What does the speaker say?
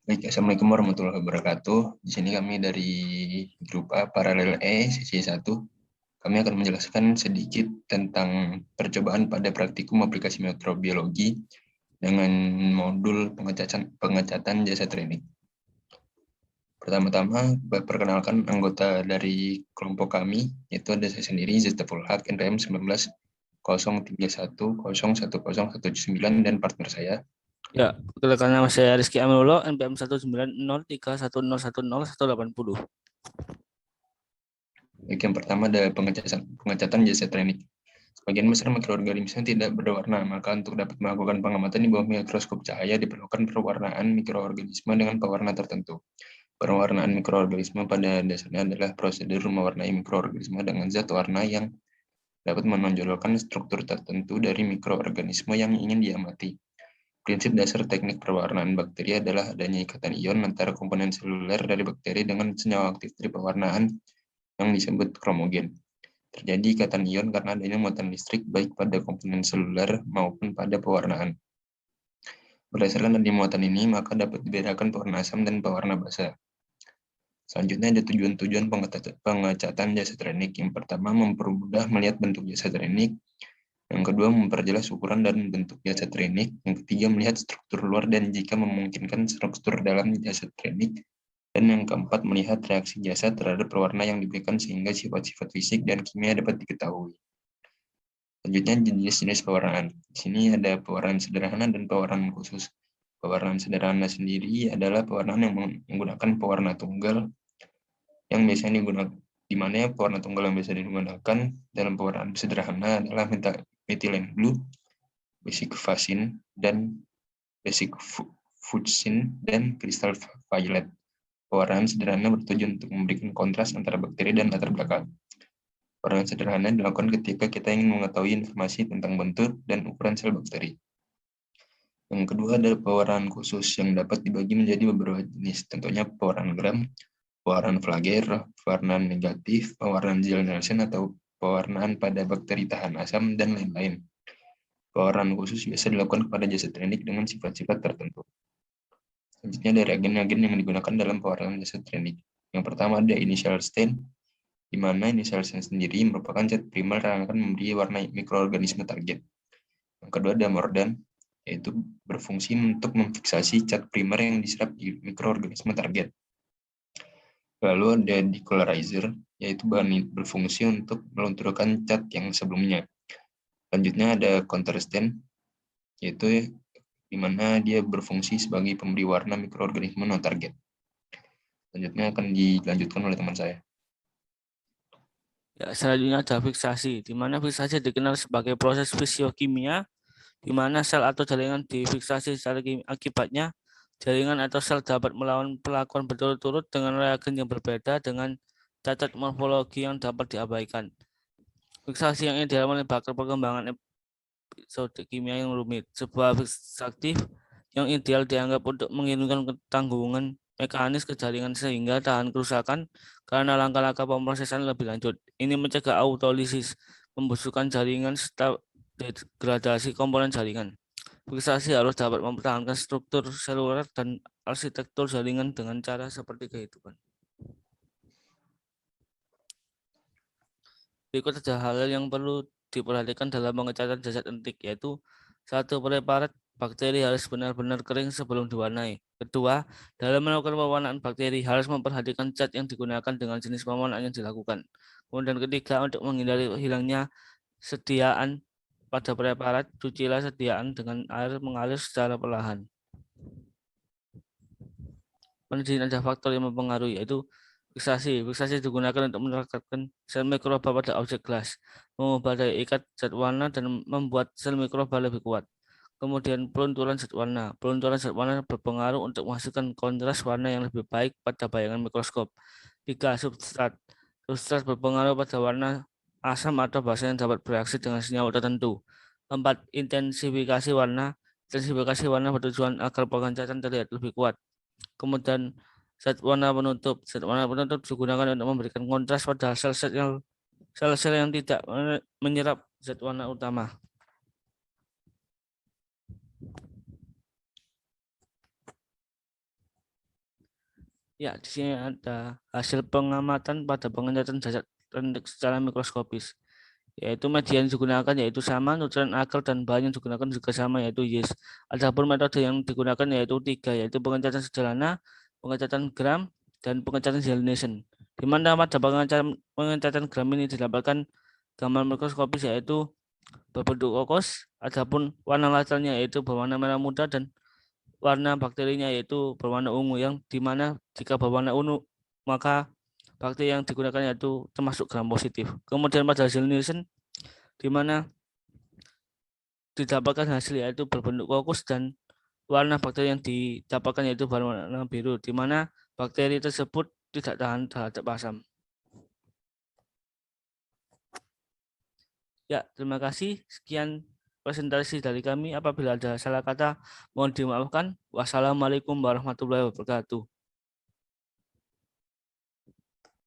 Baik, Assalamualaikum warahmatullahi wabarakatuh. Di sini kami dari grup A Paralel E, sesi 1. Kami akan menjelaskan sedikit tentang percobaan pada praktikum aplikasi mikrobiologi dengan modul pengecatan jasa training. Pertama-tama, perkenalkan anggota dari kelompok kami, yaitu ada saya sendiri, Zastaful Haq, NPM 190310101019, dan partner saya. Ya, perkenalkan nama saya Rizky Aminullah, NPM 19031010180. Baik, yang pertama ada pengecatan jasa training. Sebagian besar mikroorganisme tidak berwarna, maka untuk dapat melakukan pengamatan di bawah mikroskop cahaya diperlukan perwarnaan mikroorganisme dengan pewarna tertentu. Pewarnaan mikroorganisme pada dasarnya adalah prosedur mewarnai mikroorganisme dengan zat warna yang dapat menonjolkan struktur tertentu dari mikroorganisme yang ingin diamati. Prinsip dasar teknik perwarnaan bakteri adalah adanya ikatan ion antara komponen seluler dari bakteri dengan senyawa aktif dari pewarnaan yang disebut kromogen. Terjadi ikatan ion karena adanya muatan listrik baik pada komponen seluler maupun pada pewarnaan. Berdasarkan adanya muatan ini, maka dapat dibedakan pewarna asam dan pewarna basa. Selanjutnya ada tujuan-tujuan pengecatan jasa training. Yang pertama, mempermudah melihat bentuk jasa training. Yang kedua, memperjelas ukuran dan bentuk jasa training. Yang ketiga, melihat struktur luar dan jika memungkinkan struktur dalam jasa training. Dan yang keempat, melihat reaksi jasa terhadap pewarna yang diberikan sehingga sifat-sifat fisik dan kimia dapat diketahui. Selanjutnya, jenis-jenis pewarnaan. Di sini ada pewarnaan sederhana dan pewarnaan khusus. Pewarnaan sederhana sendiri adalah pewarnaan yang menggunakan pewarna tunggal yang biasanya digunakan, di mana pewarna tunggal yang biasa digunakan dalam pewarnaan sederhana adalah methylene blue, basic fuchsin, dan basic fuchsin dan kristal violet. Pewarnaan sederhana bertujuan untuk memberikan kontras antara bakteri dan latar belakang. Pewarnaan sederhana dilakukan ketika kita ingin mengetahui informasi tentang bentuk dan ukuran sel bakteri. Yang kedua adalah pewarnaan khusus yang dapat dibagi menjadi beberapa jenis, tentunya pewarnaan gram, pewarnaan Flagger, pewarnaan negatif, pewarnaan Zell-Nielsen atau pewarnaan pada bakteri tahan asam, dan lain-lain. Pewarnaan khusus biasa dilakukan kepada jasa training dengan sifat-sifat tertentu. Selanjutnya ada reagen-reagen yang digunakan dalam pewarnaan jasa training. Yang pertama ada initial stain, di mana initial stain sendiri merupakan zat primer yang akan memberi warna mikroorganisme target. Yang kedua ada mordant, yaitu berfungsi untuk memfiksasi cat primer yang diserap di mikroorganisme target. Lalu ada decolorizer, yaitu bahan berfungsi untuk melunturkan cat yang sebelumnya. Selanjutnya ada counter stain, yaitu di mana dia berfungsi sebagai pemberi warna mikroorganisme non target. Selanjutnya akan dilanjutkan oleh teman saya. Ya, selanjutnya ada fiksasi, di mana fiksasi dikenal sebagai proses fisiokimia, di mana sel atau jaringan difiksasi secara kimia. Akibatnya, jaringan atau sel dapat melawan perlakuan berturut-turut dengan reagen yang berbeda dengan cacat morfologi yang dapat diabaikan. Fiksasi yang ideal melibatkan perkembangan episode kimia yang rumit. Sebuah fiksasi aktif yang ideal dianggap untuk mengirimkan ketanggungan mekanis ke jaringan sehingga tahan kerusakan karena langkah-langkah pemrosesan lebih lanjut. Ini mencegah autolisis, pembusukan jaringan, serta degradasi komponen jaringan. Fiksasi harus dapat mempertahankan struktur seluler dan arsitektur jaringan dengan cara seperti kehidupan. Berikut saja hal yang perlu diperhatikan dalam pengecatan zat antik, yaitu 1. Preparat bakteri harus benar-benar kering sebelum diwarnai. Kedua, dalam melakukan pewarnaan bakteri harus memperhatikan zat yang digunakan dengan jenis pewarnaan yang dilakukan. Kemudian ketiga, untuk menghindari hilangnya sediaan pada preparat, cucilah sediaan dengan air mengalir secara perlahan. Kemudian ada faktor yang mempengaruhi, yaitu fiksasi. Fiksasi digunakan untuk merekatkan sel mikroba pada objek gelas, mengubah daya ikat zat warna dan membuat sel mikroba lebih kuat. Kemudian pelunturan zat warna. Pelunturan zat warna berpengaruh untuk menghasilkan kontras warna yang lebih baik pada bayangan mikroskop. 3. Substrat. Substrat berpengaruh pada warna asam atau basa yang dapat bereaksi dengan senyawa tertentu. 4. Intensifikasi warna. Intensifikasi warna bertujuan agar pengecatan terlihat lebih kuat. Kemudian zat warna penutup. Zat warna penutup digunakan untuk memberikan kontras pada sel-sel yang tidak menyerap zat warna utama. Ya, di sini ada hasil pengamatan pada pengecatan zat secara mikroskopis, yaitu media yang digunakan yaitu sama, nutrien agar dan bahan yang digunakan juga sama yaitu yeast. Adapun metode yang digunakan yaitu 3, yaitu pengecatan sejalana, pengecatan gram, dan pengecatan gelination. Di mana pada pengecatan gram ini didapatkan gambar mikroskopis yaitu berbentuk kokos, adapun warna latarnya yaitu berwarna merah muda dan warna bakterinya yaitu berwarna ungu, yang dimana jika berwarna ungu maka bakteri yang digunakan yaitu termasuk gram positif. Kemudian pada hasil Nielsen di mana didapatkan hasil yaitu berbentuk kokos dan warna bakteri yang didapatkan yaitu berwarna biru, di mana bakteri tersebut tidak tahan terhadap asam. Ya, terima kasih. Sekian presentasi dari kami. Apabila ada salah kata, mohon dimaafkan. Wassalamualaikum warahmatullahi wabarakatuh.